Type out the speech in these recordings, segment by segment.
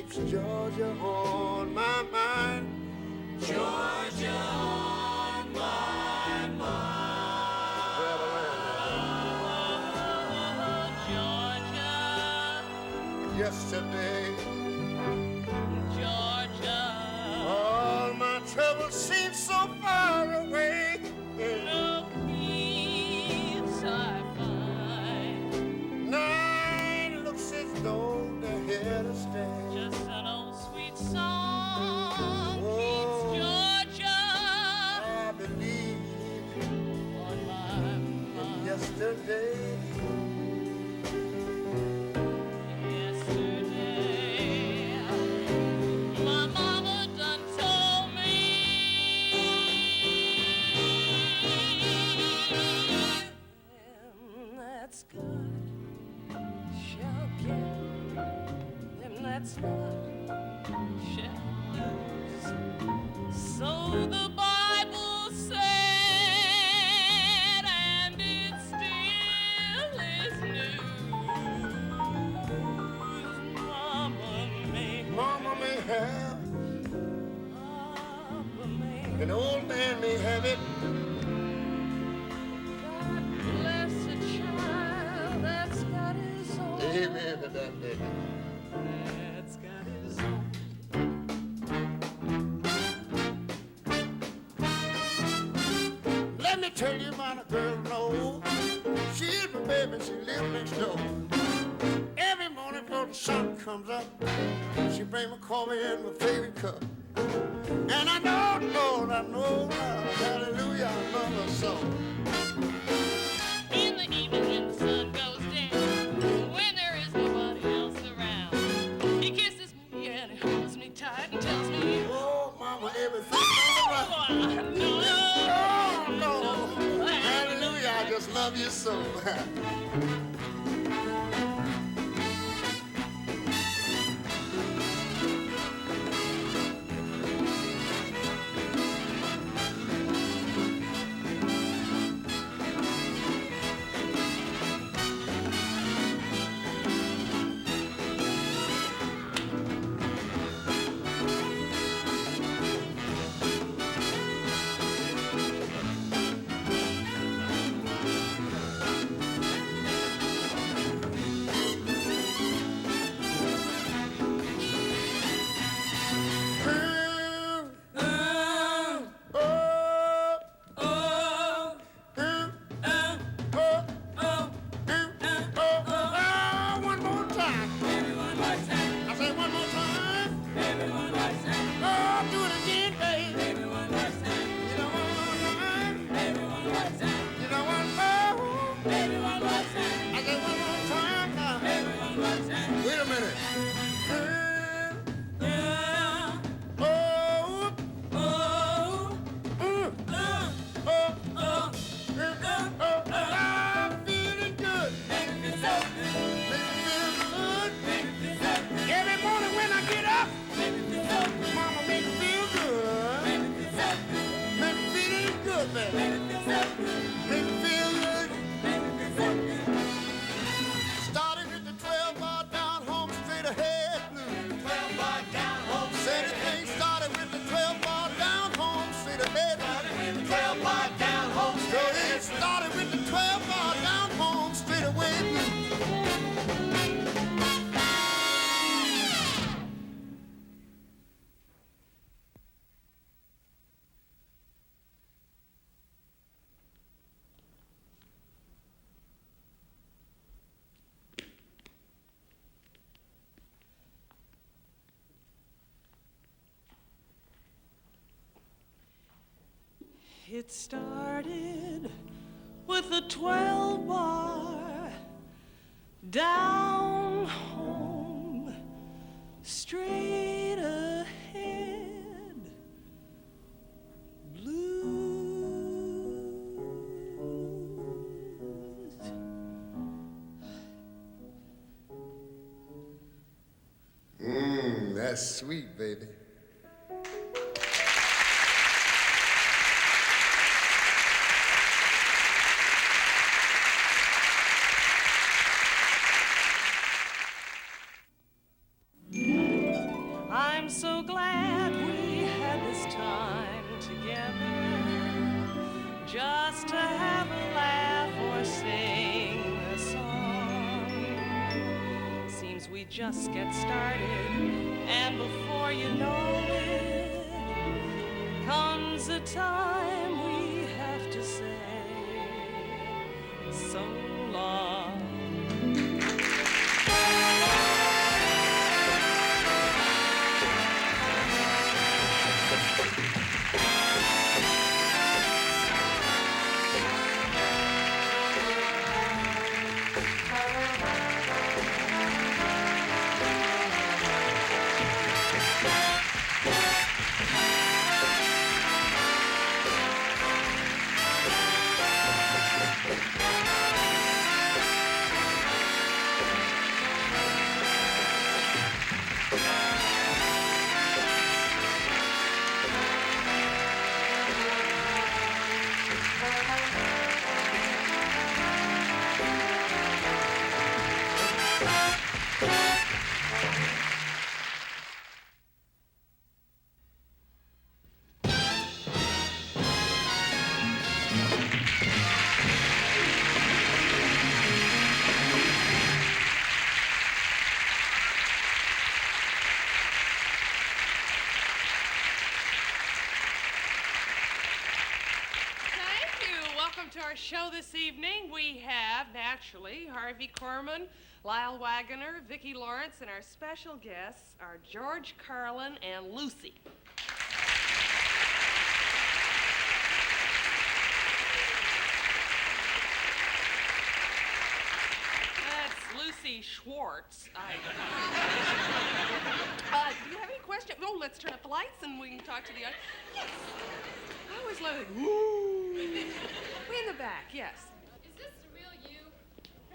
keeps Georgia on my mind. Georgia on my mind. Georgia. Yesterday. Georgia. All my troubles seem so far away. No peace I find. Night looks as though they're here to stay. Just an old sweet song keeps Georgia. I believe on my mind. Yesterday. My mama done told me them that's good shall get, them that's not shall lose. So the Bible said, and it still is news. Mama may have, an old man may have it. God bless a child that's got his own. Amen to that, baby. That's got his own. Let me tell you about a girl, no. She's my baby, she lives next door. Every morning before the sun comes up, she bring me coffee in my favorite cup. And I know, Lord, hallelujah, I love her so. In the evening when the sun goes down, when there is nobody else around, he kisses me and he holds me tight and tells me, oh, mama, everything's all right. Oh, Lord, hallelujah, I just love you so. It started with a 12-bar down home, straight ahead, blues. That's sweet, baby. seems we just get started, and before you know it, comes a time we have to say so long. To our show this evening, we have, naturally, Harvey Korman, Lyle Wagoner, Vicki Lawrence, and our special guests are George Carlin and Lucy. That's Lucy Schwartz. Do you have any questions? Oh, let's turn up the lights and we can talk to the audience. Yes. I always love it. Woo. Way in the back, yes. Is this the real you?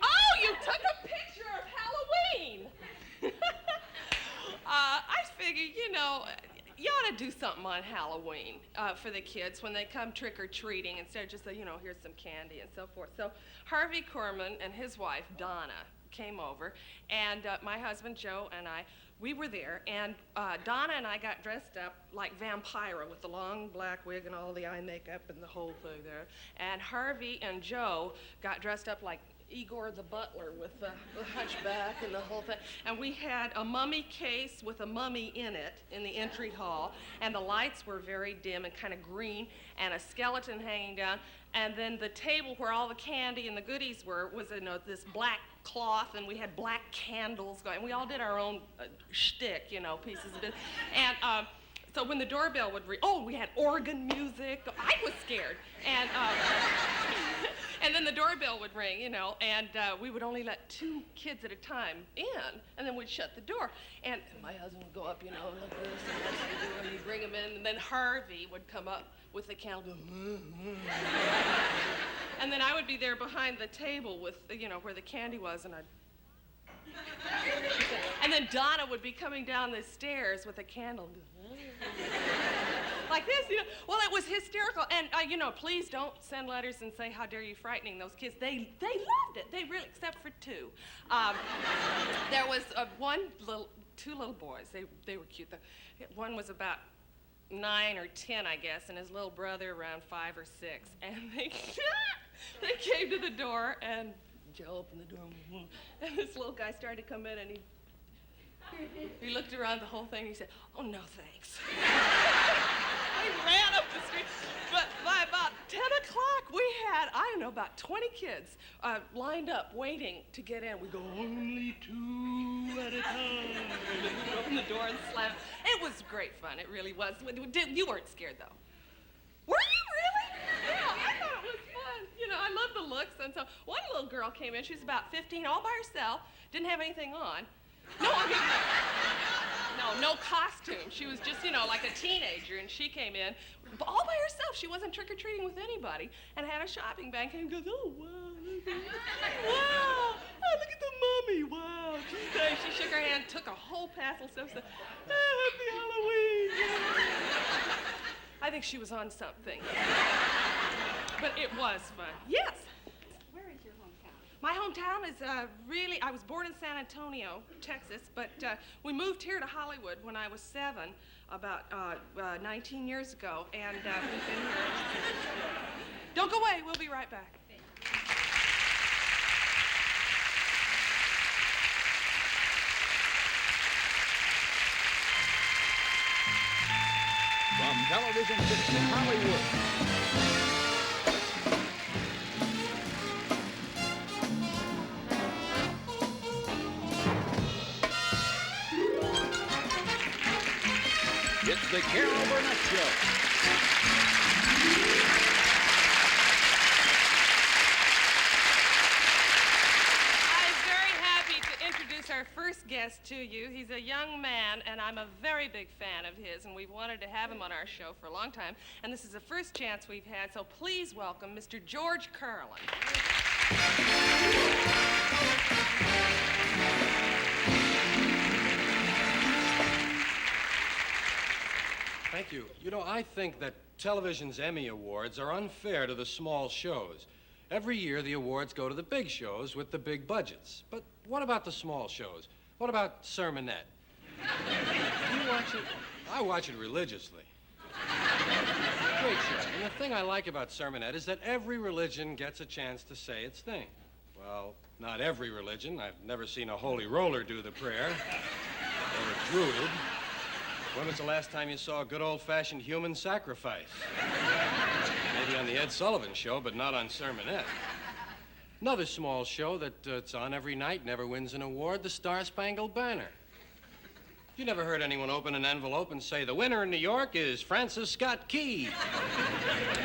Oh, you took a picture of Halloween. I figured, you know, you ought to do something on Halloween for the kids when they come trick-or-treating instead of just, you know, here's some candy and so forth. So Harvey Korman and his wife, Donna, came over, and my husband, Joe, and we were there, and Donna and I got dressed up like Vampira with the long black wig and all the eye makeup and the whole thing there. And Harvey and Joe got dressed up like Igor the butler with the hunchback and the whole thing. And we had a mummy case with a mummy in it in the entry hall, and the lights were very dim and kind of green, and a skeleton hanging down. And then the table where all the candy and the goodies were was in this black cloth, and we had black candles going. We all did our own shtick, you know, pieces of it. And so when the doorbell would ring, oh, we had organ music. I was scared. And and then the doorbell would ring, you know, and we would only let 2 kids at a time in, and then we'd shut the door. And my husband would go up, you know, like this, and that's what you do, and you bring him in, and then Harvey would come up with the candle, and then I would be there behind the table with, you know, where the candy was, and and then Donna would be coming down the stairs with a candle, like this, you know. Well, it was hysterical, and you know, please don't send letters and say how dare you frightening those kids. They loved it. They really, except for 2. There was 2 little boys. They were cute. One was about 9 or 10, I guess, and his little brother around 5 or 6, and they came to the door, and Joe opened the door, and this little guy started to come in, and he looked around the whole thing, and he said, "Oh, no, thanks." He ran up the street. But by about 10 o'clock, we had, I don't know, about 20 kids lined up waiting to get in. We go, only 2 at a time. And then we open the door and slam. It was great fun. It really was. You weren't scared, though. Were you really? Yeah, I thought it was fun. You know, I love the looks. And so one little girl came in. She was about 15, all by herself, didn't have anything on. No, I mean, no costume. She was just, you know, like a teenager, and she came in all by herself. She wasn't trick-or-treating with anybody, and had a shopping bag, and goes, "Oh, wow, wow, oh, look at the mummy, wow." She shook her hand, took a whole passel of stuff, said, "Happy Halloween." I think she was on something. But it was fun. Yes? Where is your hometown? My hometown is really, I was born in San Antonio, Texas, but we moved here to Hollywood when I was 7, about 19 years ago, and we've been here. Don't go away, we'll be right back. television fiction Hollywood. It's the Carol Burnett Show. I'm very happy to introduce our first guest to you. He's a young man, and I'm a very big fan of his, and we've wanted to have him on our show for a long time. And this is the first chance we've had, so please welcome Mr. George Carlin. Thank you. You know, I think that television's Emmy Awards are unfair to the small shows. Every year, the awards go to the big shows with the big budgets. But what about the small shows? What about Sermonette? Do you watch it? I watch it religiously. Great show. And the thing I like about Sermonette is that every religion gets a chance to say its thing. Well, not every religion. I've never seen a holy roller do the prayer. Or a druid. When was the last time you saw a good old-fashioned human sacrifice? Maybe on the Ed Sullivan Show, but not on Sermonette. Another small show that's on every night, never wins an award, the Star-Spangled Banner. You never heard anyone open an envelope and say, the winner in New York is Francis Scott Key.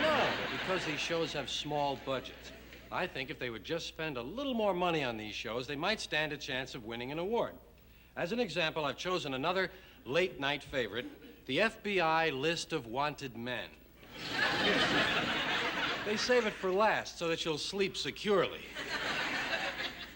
No, because these shows have small budgets. I think if they would just spend a little more money on these shows, they might stand a chance of winning an award. As an example, I've chosen another late-night favorite, the FBI List of Wanted Men. They save it for last so that you'll sleep securely.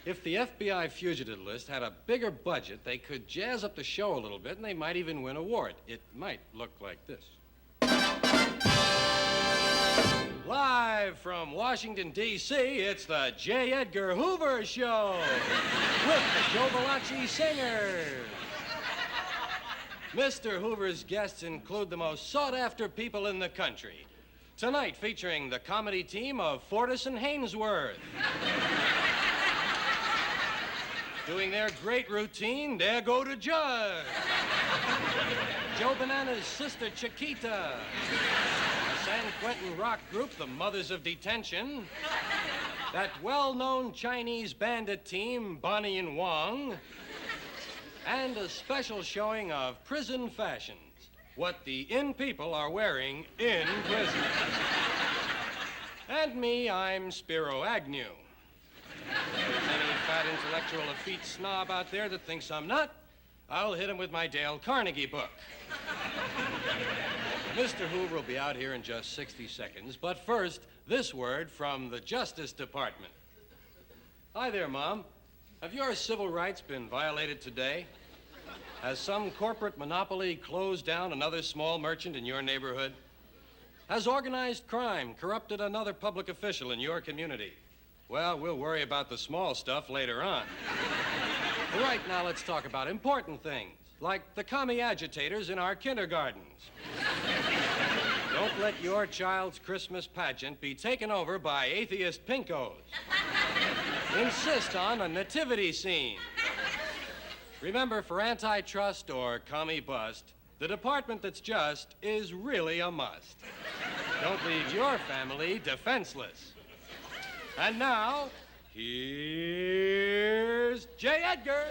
If the FBI fugitive list had a bigger budget, they could jazz up the show a little bit, and they might even win an award. It might look like this. Live from Washington, D.C., it's the J. Edgar Hoover Show with the Joe Valachi Singers. Mr. Hoover's guests include the most sought-after people in the country. Tonight, featuring the comedy team of Fortis and Hainsworth. Doing their great routine, there go to Judge. Joe Banana's sister, Chiquita. The San Quentin rock group, the Mothers of Detention. That well-known Chinese bandit team, Bonnie and Wong. And a special showing of prison fashions, what the in people are wearing in prison. And me, I'm Spiro Agnew. If there's any fat intellectual effete snob out there that thinks I'm not, I'll hit him with my Dale Carnegie book. Mr. Hoover will be out here in just 60 seconds, but first, this word from the Justice Department. Hi there, Mom. Have your civil rights been violated today? Has some corporate monopoly closed down another small merchant in your neighborhood? Has organized crime corrupted another public official in your community? Well, we'll worry about the small stuff later on. Right now, let's talk about important things, like the commie agitators in our kindergartens. Don't let your child's Christmas pageant be taken over by atheist pinkos. Insist on a nativity scene. Remember, for antitrust or commie bust, the department that's just is really a must. Don't leave your family defenseless. And now, here's J. Edgar.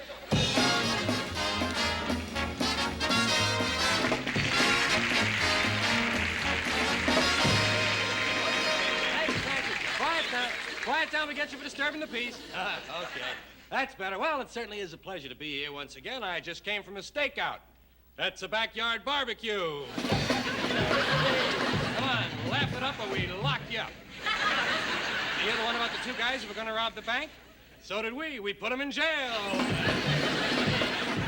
Quiet down, we get you for disturbing the peace. Okay, that's better. Well, it certainly is a pleasure to be here once again. I just came from a stakeout. That's a backyard barbecue. Come on, laugh it up or we lock you up. You hear the one about the two guys who were going to rob the bank? So did we. We put them in jail.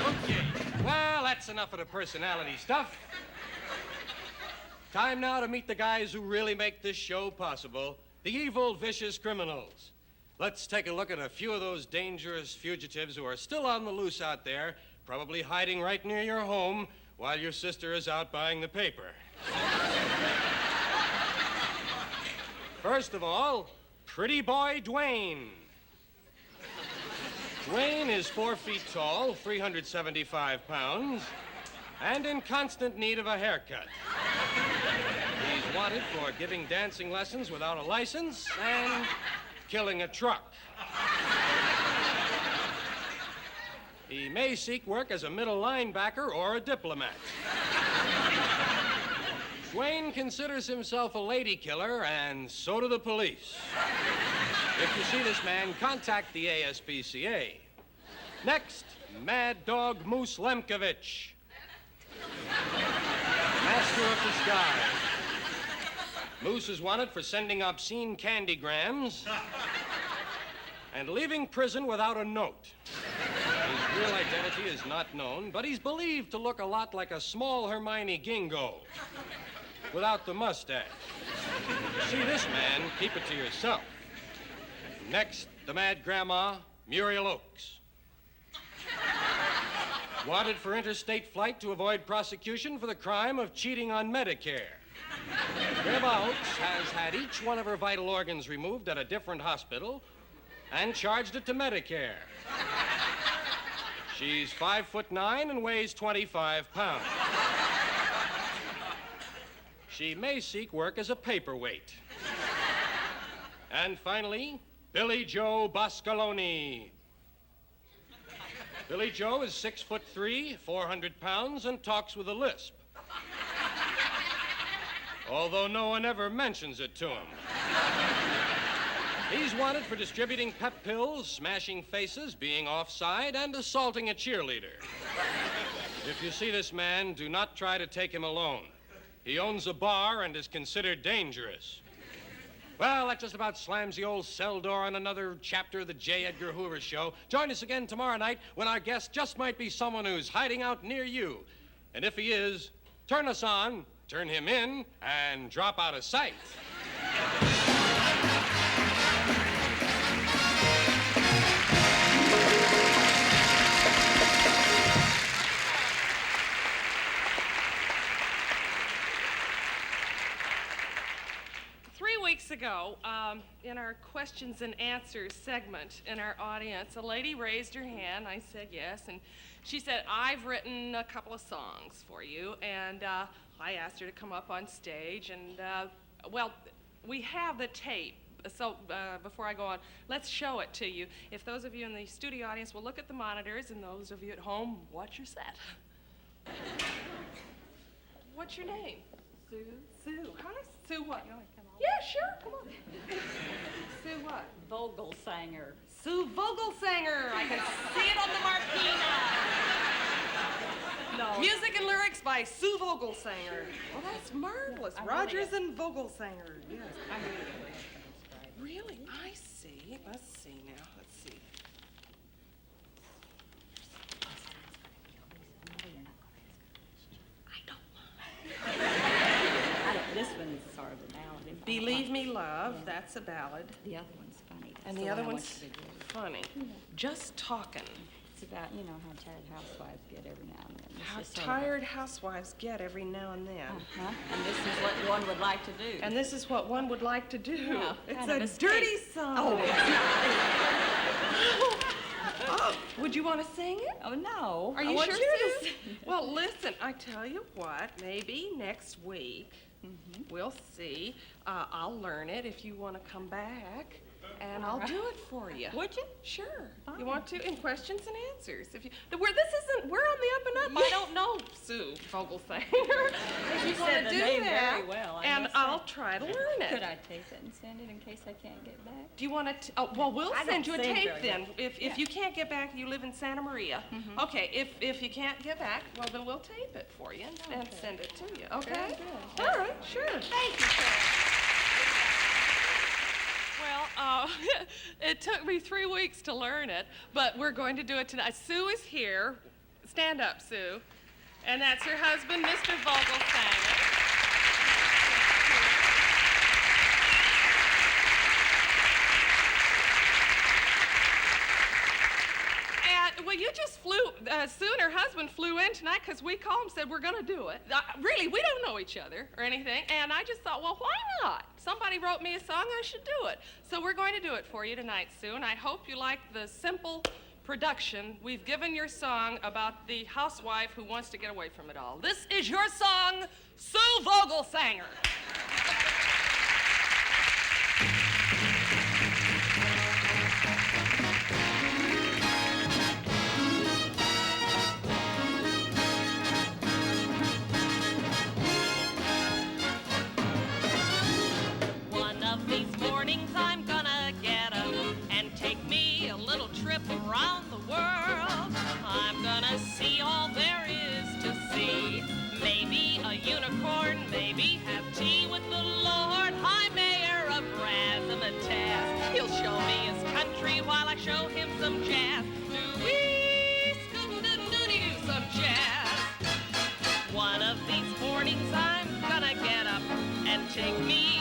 Okay, well, that's enough of the personality stuff. Time now to meet the guys who really make this show possible. The evil, vicious criminals. Let's take a look at a few of those dangerous fugitives who are still on the loose out there, probably hiding right near your home while your sister is out buying the paper. First of all, pretty boy Dwayne. Dwayne is 4 feet tall, 375 pounds, and in constant need of a haircut. wanted for giving dancing lessons without a license and killing a truck. He may seek work as a middle linebacker or a diplomat. Dwayne considers himself a lady killer, and so do the police. If you see this man, contact the ASPCA. Next, Mad Dog Moose Lemkovich. Master of disguise. Moose is wanted for sending obscene candygrams and leaving prison without a note. His real identity is not known, but he's believed to look a lot like a small Hermione Gingo without the mustache. See this man, keep it to yourself. Next, the Mad Grandma, Muriel Oakes. Wanted for interstate flight to avoid prosecution for the crime of cheating on Medicare. Grandma Oakes has had each one of her vital organs removed at a different hospital and charged it to Medicare. She's 5'9" and weighs 25 pounds. She may seek work as a paperweight. And finally, Billy Joe Boscaloni. Billy Joe is 6'3", 400 pounds, and talks with a lisp. Although no one ever mentions it to him. He's wanted for distributing pep pills, smashing faces, being offside, and assaulting a cheerleader. If you see this man, do not try to take him alone. He owns a bar and is considered dangerous. Well, that just about slams the old cell door on another chapter of the J. Edgar Hoover Show. Join us again tomorrow night when our guest just might be someone who's hiding out near you. And if he is, turn us on, turn him in, and drop out of sight. 3 weeks ago, in our questions and answers segment in our audience, a lady raised her hand. I said yes, and she said, I've written a couple of songs for you, and I asked her to come up on stage, and, well, we have the tape. So before I go on, let's show it to you. If those of you in the studio audience will look at the monitors, and those of you at home, watch your set. What's your name? Sue. Sue. Hi, Sue what? Yeah, sure, come on. Sue what? Vogelsanger. Sue Vogelsanger. I can see it on the marquee now. No. Music and lyrics by Sue Vogelsanger. Well, that's marvelous. Rogers and Vogelsanger, yes. I'm Really? I see. Let's see now. Let's see. This one's sort of a ballad. Believe Me, Love, that's a ballad. The other one's funny. And That's the other one I one's want you to do. funny. Just Talking. It's about, you know, how tired housewives get every now and then. This How is sort of tired housewives get every now and then. Uh-huh. And this is what one would like to do. And this is what one would like to do. Yeah, It's kind of a a dirty state. song. Oh, Oh, would you want to sing it? oh no. Are I you want sure, you to Sue? sing. Well, listen, I tell you what, maybe next week, we'll see. I'll learn it if you want to come back, and I'll do it for you. Would you? Sure. You Fine. want to? In questions and answers. If you, we're on the up and up. I don't know Sue Vogelsanger. If you want said to the do name that, very well, I and must I'll say. try to learn it. Could I tape it and send it in case I can't get back? Do you want to? Oh, well, we'll I send don't you a sing tape very then. well. If Yeah. you can't get back, you live in Santa Maria. Okay. If you can't get back, well then we'll tape it for you and Okay. send it to you. Okay. Very good. All right. Sure. Thank you, sir. Well, it took me 3 weeks to learn it, but we're going to do it tonight. Sue is here. Stand up, Sue. And that's her husband, Mr. Vogelsanger. And, well, you just flew, Sue and her husband flew in tonight because we called and said we're going to do it. Really, we don't know each other or anything. And I just thought, well, why not? Somebody wrote me a song, I should do it. So we're going to do it for you tonight, Sue. And I hope you like the simple production. We've given your song about the housewife who wants to get away from it all. This is your song, Sue Vogelsanger. Shake me